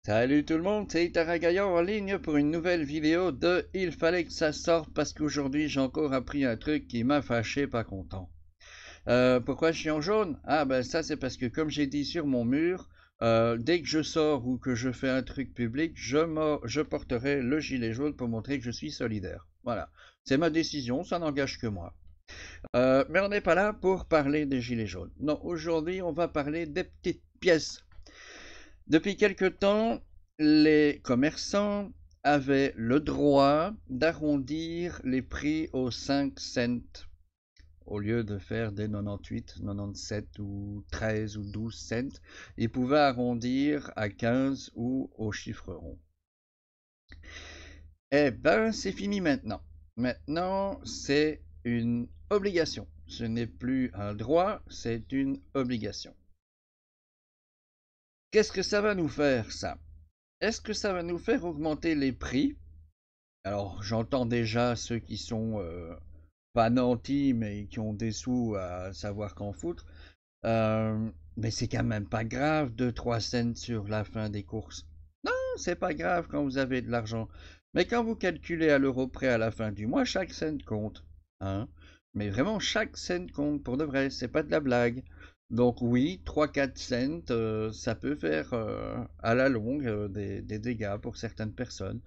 Salut tout le monde, c'est Itaragayon en ligne pour une nouvelle vidéo de Il fallait que ça sorte parce qu'aujourd'hui j'ai encore appris un truc qui m'a fâché, pas content. Pourquoi je suis en jaune? Ah ben ça c'est parce que comme j'ai dit sur mon mur, dès que je sors ou que je fais un truc public, je porterai le gilet jaune pour montrer que je suis solidaire. Voilà, c'est ma décision, ça n'engage que moi. Mais on n'est pas là pour parler des gilets jaunes. Non, aujourd'hui on va parler des petites pièces. Depuis quelque temps, les commerçants avaient le droit d'arrondir les prix aux 5 cents au lieu de faire des 98, 97 ou 13 ou 12 cents. Ils pouvaient arrondir à 15 ou au chiffre rond. Eh ben, c'est fini maintenant. Maintenant, c'est une obligation. Ce n'est plus un droit, c'est une obligation. Qu'est-ce que ça va nous faire, ça? Est-ce que ça va nous faire augmenter les prix? Alors, j'entends déjà ceux qui sont pas nantis, mais qui ont des sous à savoir qu'en foutre. Mais c'est quand même pas grave, 2-3 cents sur la fin des courses. Non, c'est pas grave quand vous avez de l'argent. Mais quand vous calculez à l'euro près à la fin du mois, chaque cent compte. Hein? Mais vraiment, chaque cent compte pour de vrai, c'est pas de la blague. Donc oui, 3-4 cents, ça peut faire à la longue des dégâts pour certaines personnes.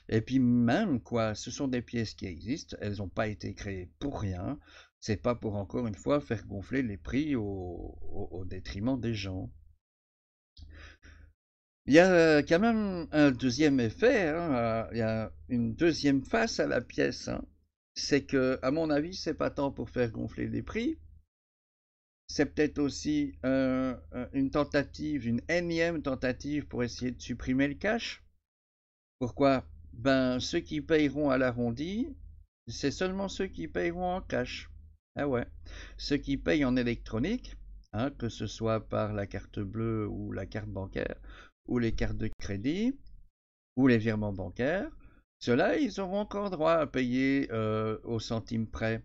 Et puis même, quoi, ce sont des pièces qui existent, elles n'ont pas été créées pour rien. C'est pas pour encore une fois faire gonfler les prix au détriment des gens. Il y a quand même un deuxième effet, hein, il y a une deuxième face à la pièce, hein. C'est que, à mon avis, c'est pas tant pour faire gonfler les prix, c'est peut-être aussi une tentative, une énième tentative pour essayer de supprimer le cash. Pourquoi? Ben, ceux qui payeront à l'arrondi, c'est seulement ceux qui payeront en cash. Ah ouais. Ceux qui payent en électronique, hein, que ce soit par la carte bleue ou la carte bancaire, ou les cartes de crédit, ou les virements bancaires, ceux-là, ils auront encore droit à payer au centime près.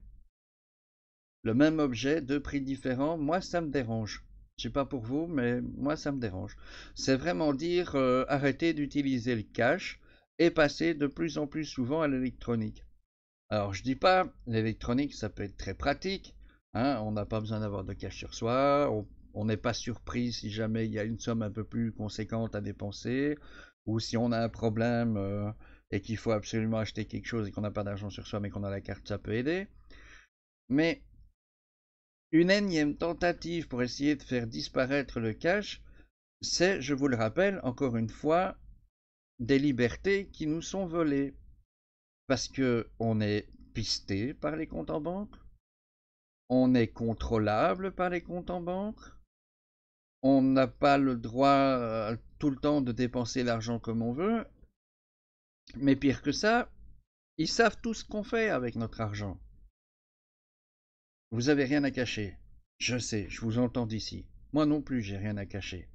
Le même objet, deux prix différents, moi ça me dérange. Je sais pas pour vous, mais moi ça me dérange. C'est vraiment dire arrêtez d'utiliser le cash et passer de plus en plus souvent à l'électronique. Alors je dis pas, l'électronique ça peut être très pratique, hein, on n'a pas besoin d'avoir de cash sur soi, on n'est pas surpris si jamais il y a une somme un peu plus conséquente à dépenser, ou si on a un problème et qu'il faut absolument acheter quelque chose et qu'on n'a pas d'argent sur soi mais qu'on a la carte, ça peut aider. Mais une énième tentative pour essayer de faire disparaître le cash, c'est, je vous le rappelle, encore une fois, des libertés qui nous sont volées. Parce que on est pisté par les comptes en banque, on est contrôlable par les comptes en banque, on n'a pas le droit tout le temps de dépenser l'argent comme on veut, mais pire que ça, ils savent tout ce qu'on fait avec notre argent. Vous avez rien à cacher. Je sais, je vous entends d'ici. Moi non plus, j'ai rien à cacher.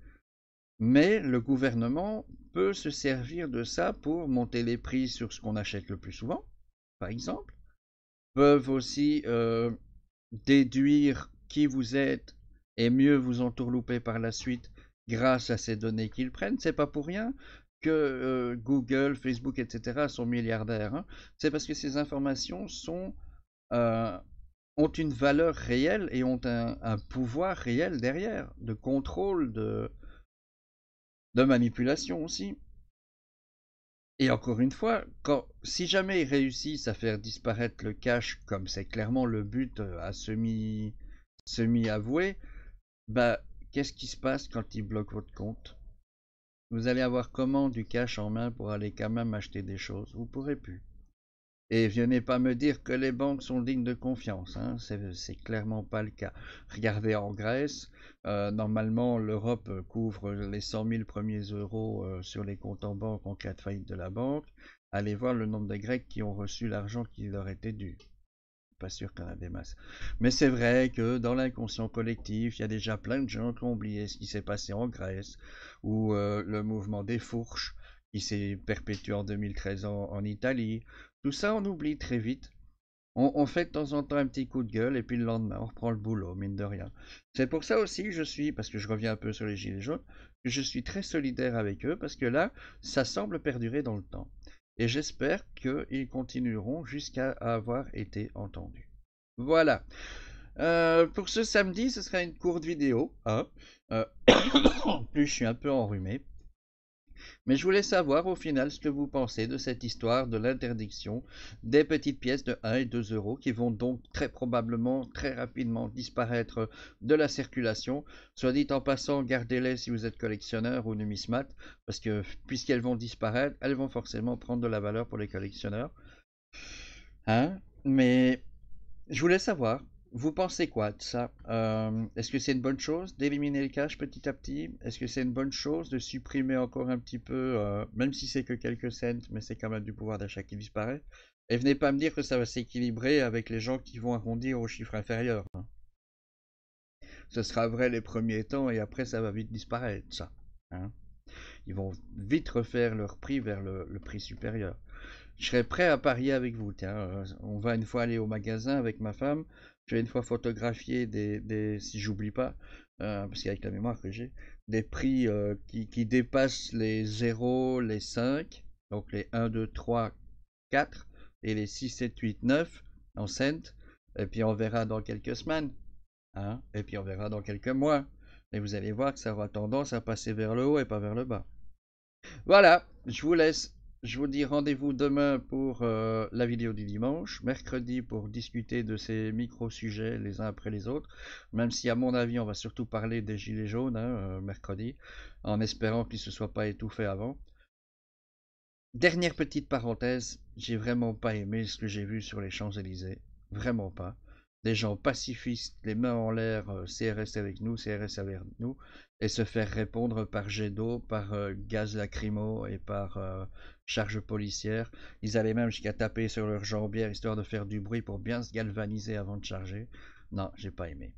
Mais le gouvernement peut se servir de ça pour monter les prix sur ce qu'on achète le plus souvent, par exemple. Peuvent aussi déduire qui vous êtes et mieux vous entourlouper par la suite grâce à ces données qu'ils prennent. C'est pas pour rien que Google, Facebook, etc. sont milliardaires, hein. C'est parce que ces informations euh, ont une valeur réelle et ont un pouvoir réel derrière, de contrôle, de manipulation aussi. Et encore une fois, si jamais ils réussissent à faire disparaître le cash, comme c'est clairement le but à semi-avoué, bah, qu'est-ce qui se passe quand ils bloquent votre compte? Vous allez avoir comment du cash en main pour aller quand même acheter des choses? Vous pourrez plus. Et venez pas me dire que les banques sont dignes de confiance, hein. C'est clairement pas le cas. Regardez en Grèce, normalement l'Europe couvre les 100 000 premiers euros sur les comptes en banque en cas de faillite de la banque. Allez voir le nombre de Grecs qui ont reçu l'argent qui leur était dû. Pas sûr qu'il y en a des masses. Mais c'est vrai que dans l'inconscient collectif, il y a déjà plein de gens qui ont oublié ce qui s'est passé en Grèce, ou le mouvement des fourches qui s'est perpétué en 2013 en Italie. Tout ça, on oublie très vite. On fait de temps en temps un petit coup de gueule et puis le lendemain, on reprend le boulot, mine de rien. C'est pour ça aussi que je suis, parce que je reviens un peu sur les gilets jaunes, que je suis très solidaire avec eux parce que là, ça semble perdurer dans le temps. Et j'espère qu'ils continueront jusqu'à avoir été entendus. Voilà. Pour ce samedi, ce sera une courte vidéo, hein. Euh, en plus, je suis un peu enrhumé. Mais je voulais savoir au final ce que vous pensez de cette histoire de l'interdiction des petites pièces de 1 et 2 euros qui vont donc très probablement, très rapidement disparaître de la circulation. Soit dit en passant, gardez-les si vous êtes collectionneur ou numismate, parce que puisqu'elles vont disparaître, elles vont forcément prendre de la valeur pour les collectionneurs. Hein? Mais je voulais savoir, vous pensez quoi de ça? Est-ce que c'est une bonne chose d'éliminer le cash petit à petit? Est-ce que c'est une bonne chose de supprimer encore un petit peu, même si c'est que quelques cents, mais c'est quand même du pouvoir d'achat qui disparaît? Et venez pas me dire que ça va s'équilibrer avec les gens qui vont arrondir au chiffre inférieur, hein. Ce sera vrai les premiers temps et après ça va vite disparaître, ça, hein. Ils vont vite refaire leur prix vers le prix supérieur. Je serais prêt à parier avec vous. Tiens, on va une fois aller au magasin avec ma femme. Je vais une fois photographier si j'oublie pas, parce qu'avec la mémoire que j'ai, des prix qui dépassent les 0, les 5, donc les 1, 2, 3, 4, et les 6, 7, 8, 9 en cents. Et puis on verra dans quelques semaines, hein, et puis on verra dans quelques mois. Et vous allez voir que ça aura tendance à passer vers le haut et pas vers le bas. Voilà, je vous laisse. Je vous dis rendez-vous demain pour la vidéo du dimanche, mercredi pour discuter de ces micro-sujets les uns après les autres, même si à mon avis on va surtout parler des gilets jaunes, hein, mercredi, en espérant qu'ils ne se soient pas étouffés avant. Dernière petite parenthèse, j'ai vraiment pas aimé ce que j'ai vu sur les Champs-Élysées, vraiment pas. Des gens pacifistes, les mains en l'air, CRS avec nous, CRS avec nous, et se faire répondre par jet d'eau, par gaz lacrymo et par charge policière. Ils allaient même jusqu'à taper sur leurs jambières histoire de faire du bruit pour bien se galvaniser avant de charger. Non, j'ai pas aimé.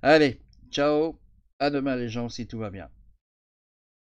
Allez, ciao, à demain les gens si tout va bien.